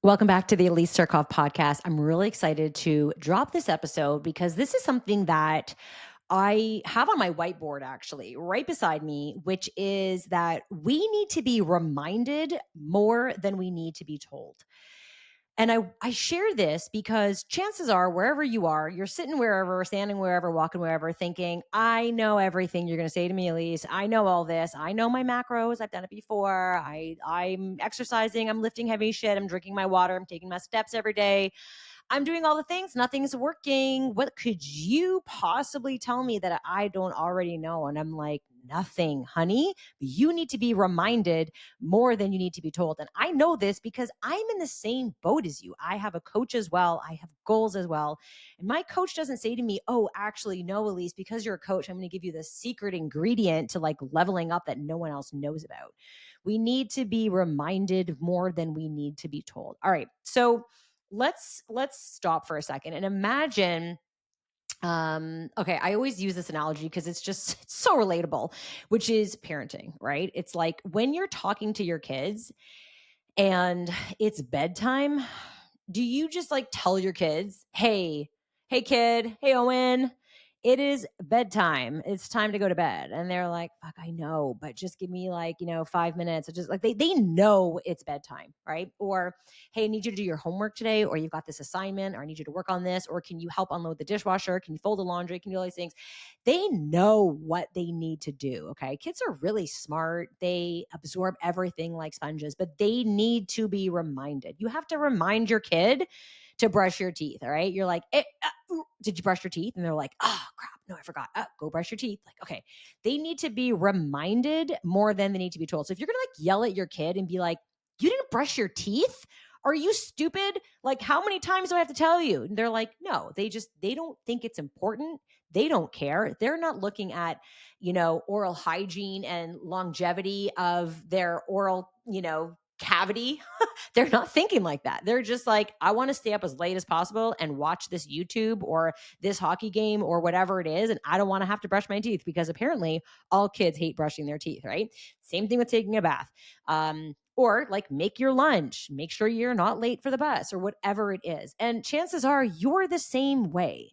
Welcome back to the Elise Surkov podcast. I'm really excited to drop this episode because this is something that I have on my whiteboard actually right beside me, which is that we need to be reminded more than we need to be told. And I share this because chances are, wherever you are, you're sitting wherever, standing wherever, walking wherever, thinking, I know everything you're going to say to me, Elise. I know all this. I know my macros. I've done it before. I'm exercising. I'm lifting heavy shit. I'm drinking my water. I'm taking my steps every day. I'm doing all the things. Nothing's working. What could you possibly tell me that I don't already know? And I'm like, nothing, honey. You need to be reminded more than you need to be told. And I know this because I'm in the same boat as you. I have a coach as well. I have goals as well. And my coach doesn't say to me, oh, actually, no, Elise, because you're a coach, I'm going to give you the secret ingredient to like leveling up that no one else knows about. We need to be reminded more than we need to be told. All right. So let's stop for a second and imagine okay, I always use this analogy because it's so relatable, which is parenting, right? It's like when you're talking to your kids and it's bedtime, do you just like tell your kids, hey kid, hey Owen, it is bedtime. It's time to go to bed. And they're like, fuck, I know, but just give me like, 5 minutes. Or just like they know it's bedtime, right? Or, hey, I need you to do your homework today, or you've got this assignment, or I need you to work on this, or can you help unload the dishwasher? Can you fold the laundry? Can you do all these things? They know what they need to do. Okay. Kids are really smart. They absorb everything like sponges, but they need to be reminded. You have to remind your kid to brush your teeth. All right. You're like, did you brush your teeth? And they're like, oh, crap. No, I forgot. Go brush your teeth. Like, okay. They need to be reminded more than they need to be told. So if you're going to like yell at your kid and be like, you didn't brush your teeth? Are you stupid? Like, how many times do I have to tell you? And they're like, no, they don't think it's important. They don't care. They're not looking at, oral hygiene and longevity of their oral, cavity. They're not thinking like that. They're just like, I want to stay up as late as possible and watch this YouTube or this hockey game or whatever it is. And I don't want to have to brush my teeth because apparently all kids hate brushing their teeth, right? Same thing with taking a bath. Or like make your lunch, make sure you're not late for the bus or whatever it is. And chances are you're the same way.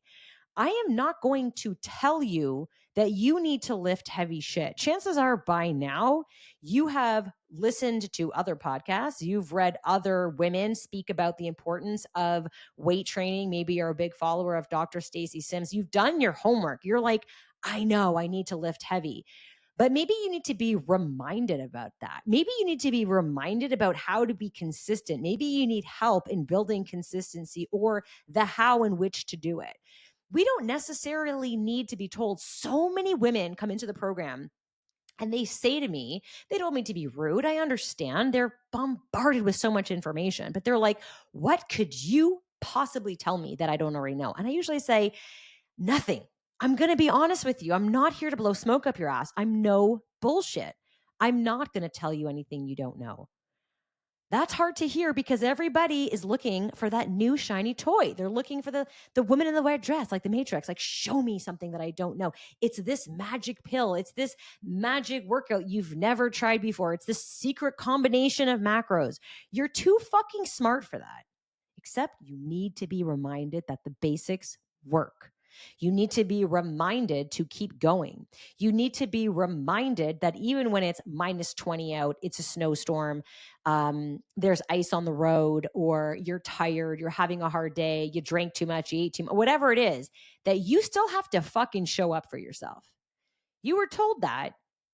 I am not going to tell you that you need to lift heavy shit. Chances are by now you have listened to other podcasts. You've read other women speak about the importance of weight training. Maybe you're a big follower of Dr. Stacy Sims. You've done your homework. You're like, I know I need to lift heavy. But maybe you need to be reminded about that. Maybe you need to be reminded about how to be consistent. Maybe you need help in building consistency or the how in which to do it. We don't necessarily need to be told. So many women come into the program and they say to me, they don't mean to be rude. I understand. They're bombarded with so much information, but they're like, what could you possibly tell me that I don't already know? And I usually say, nothing. I'm going to be honest with you. I'm not here to blow smoke up your ass. I'm no bullshit. I'm not going to tell you anything you don't know. That's hard to hear because everybody is looking for that new shiny toy. They're looking for the woman in the white dress, like the Matrix, like show me something that I don't know. It's this magic pill. It's this magic workout you've never tried before. It's this secret combination of macros. You're too fucking smart for that. Except you need to be reminded that the basics work. You need to be reminded to keep going. You need to be reminded that even when it's minus 20 out, it's a snowstorm, there's ice on the road, or you're tired, you're having a hard day, you drank too much, you ate too much, whatever it is, that you still have to fucking show up for yourself. You were told that,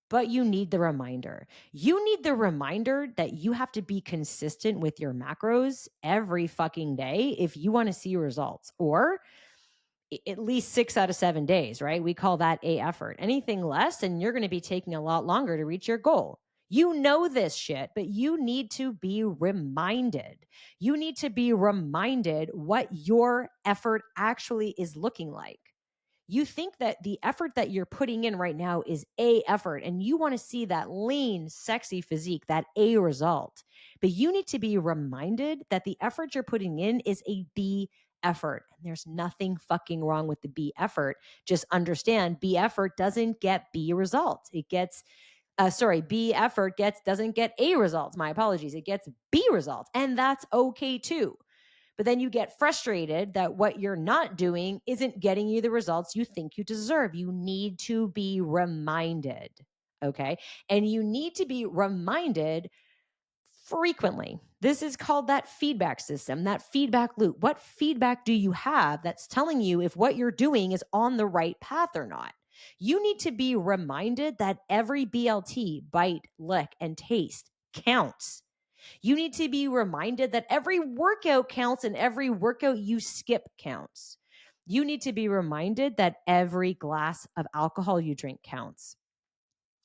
but you need the reminder. You need the reminder that you have to be consistent with your macros every fucking day if you want to see results, or at least 6 out of 7 days, right? We call that a effort. Anything less, and you're going to be taking a lot longer to reach your goal. You know this shit, but you need to be reminded. You need to be reminded what your effort actually is looking like. You think that the effort that you're putting in right now is a effort, and you want to see that lean, sexy physique, that a result. But you need to be reminded that the effort you're putting in is a B effort. And there's nothing fucking wrong with the B effort. Just understand B effort doesn't get B results. It gets B effort doesn't get A results. My apologies. It gets B results. And that's okay too. But then you get frustrated that what you're not doing isn't getting you the results you think you deserve. You need to be reminded. Okay. And you need to be reminded frequently. This is called that feedback system, that feedback loop. What feedback do you have that's telling you if what you're doing is on the right path or not? You need to be reminded that every BLT, bite, lick, and taste counts. You need to be reminded that every workout counts and every workout you skip counts. You need to be reminded that every glass of alcohol you drink counts.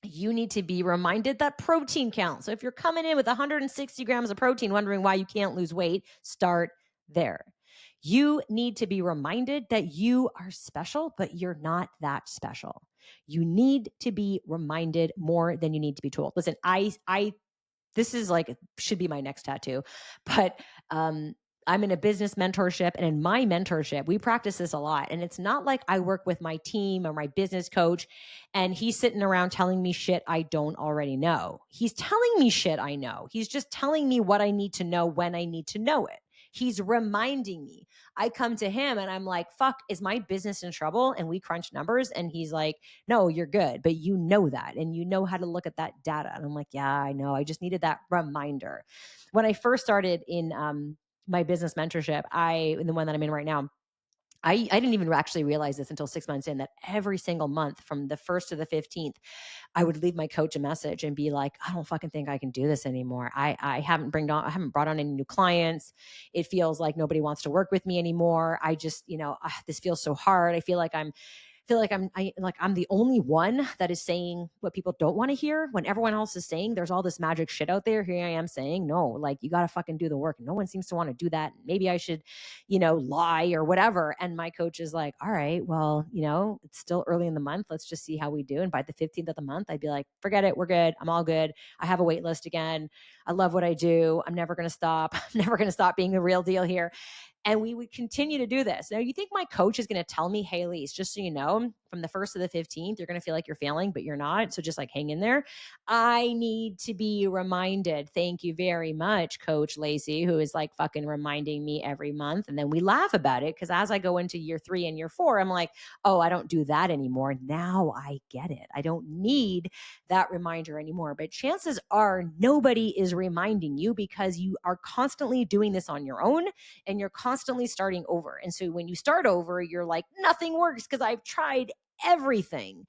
You need to be reminded that protein counts. So if you're coming in with 160 grams of protein, wondering why you can't lose weight, start there. You need to be reminded that you are special, but you're not that special. You need to be reminded more than you need to be told. Listen, I this is like should be my next tattoo, but I'm in a business mentorship, and in my mentorship we practice this a lot. And it's not like I work with my team or my business coach and he's sitting around telling me shit I don't already know. He's telling me shit I know. He's just telling me what I need to know when I need to know it. He's reminding me. I come to him and I'm like, fuck, is my business in trouble? And we crunch numbers and he's like, no, you're good, but you know that and you know how to look at that data. And I'm like, yeah, I know. I just needed that reminder. When I first started in my business mentorship, in the one that I'm in right now, I didn't even actually realize this until 6 months in, that every single month from the 1st to the 15th, I would leave my coach a message and be like, I don't fucking think I can do this anymore. I haven't brought on any new clients. It feels like nobody wants to work with me anymore. I just, this feels so hard. I feel like I'm the only one that is saying what people don't want to hear when everyone else is saying there's all this magic shit out there. Here I am saying, no, like you got to fucking do the work. No one seems to want to do that. Maybe I should, lie or whatever. And my coach is like, all right, well, it's still early in the month. Let's just see how we do. And by the 15th of the month, I'd be like, forget it. We're good. I'm all good. I have a wait list again. I love what I do. I'm never going to stop. I'm never going to stop being the real deal here. And we would continue to do this. Now, you think my coach is going to tell me, hey, Lise, just so you know, from the 1st to the 15th, you're going to feel like you're failing, but you're not. So just like hang in there. I need to be reminded. Thank you very much, Coach Lacey, who is like fucking reminding me every month. And then we laugh about it because as I go into year 3 and year 4, I'm like, oh, I don't do that anymore. Now I get it. I don't need that reminder anymore. But chances are nobody is reminding you because you are constantly doing this on your own and you're constantly starting over. And so when you start over, you're like, nothing works because I've tried everything.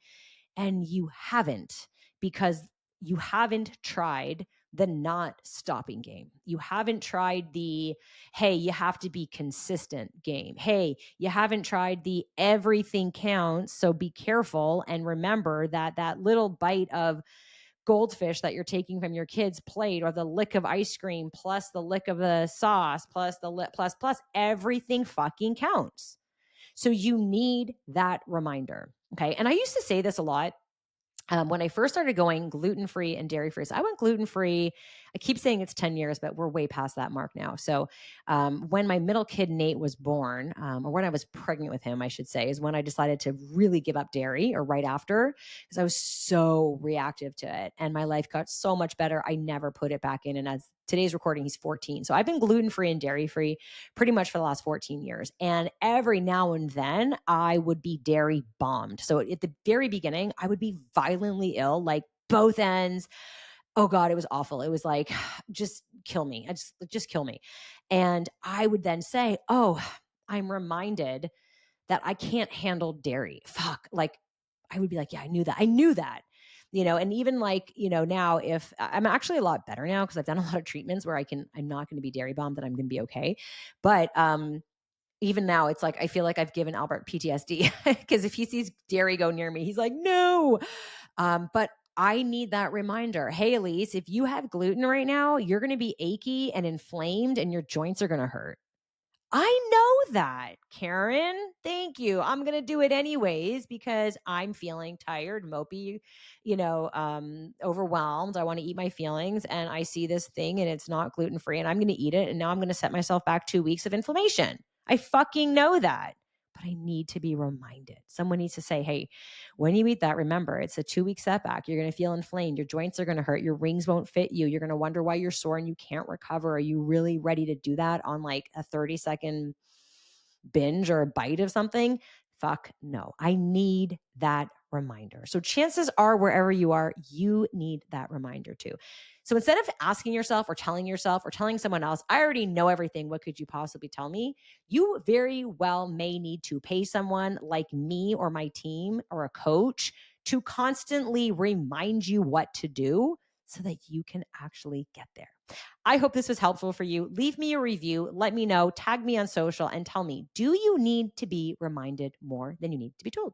And you haven't, because you haven't tried the not stopping game. You haven't tried the, hey, you have to be consistent game. Hey, you haven't tried the everything counts. So be careful and remember that that little bite of goldfish that you're taking from your kid's plate or the lick of ice cream plus the lick of the sauce plus the plus everything fucking counts. So you need that reminder. Okay. And I used to say this a lot when I first started going gluten-free and dairy-free. So I went gluten-free. I keep saying it's 10 years, but we're way past that mark now. So when my middle kid, Nate, was born, or when I was pregnant with him, I should say, is when I decided to really give up dairy, or right after, because I was so reactive to it. And my life got so much better. I never put it back in. And as today's recording, he's 14. So I've been gluten-free and dairy-free pretty much for the last 14 years. And every now and then I would be dairy bombed. So at the very beginning, I would be violently ill, like both ends. Oh God, it was awful. It was like, just kill me. Just kill me. And I would then say, oh, I'm reminded that I can't handle dairy. Fuck. Like I would be like, yeah, I knew that. And even like, now if I'm actually a lot better now because I've done a lot of treatments where I'm not going to be dairy bombed, that I'm going to be okay. But, even now it's like, I feel like I've given Albert PTSD because if he sees dairy go near me, he's like, no. But I need that reminder. Hey, Elise, if you have gluten right now, you're going to be achy and inflamed and your joints are going to hurt. I know that, Karen. Thank you. I'm going to do it anyways because I'm feeling tired, mopey, overwhelmed. I want to eat my feelings and I see this thing and it's not gluten-free and I'm going to eat it. And now I'm going to set myself back 2 weeks of inflammation. I fucking know that, but but I need to be reminded. Someone needs to say, hey, when you eat that, remember it's a 2-week setback. You're going to feel inflamed. Your joints are going to hurt. Your rings won't fit you. You're going to wonder why you're sore and you can't recover. Are you really ready to do that on like a 30-second binge or a bite of something? Fuck no. I need that reminder. So chances are, wherever you are, you need that reminder too. So instead of asking yourself or telling someone else, I already know everything, what could you possibly tell me? You very well may need to pay someone like me or my team or a coach to constantly remind you what to do so that you can actually get there. I hope this was helpful for you. Leave me a review. Let me know. Tag me on social and tell me, do you need to be reminded more than you need to be told?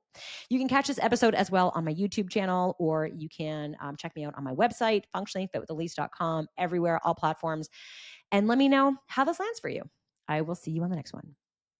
You can catch this episode as well on my YouTube channel, or you can check me out on my website, FunctionallyFitwithElise.com, everywhere, all platforms. And let me know how this lands for you. I will see you on the next one.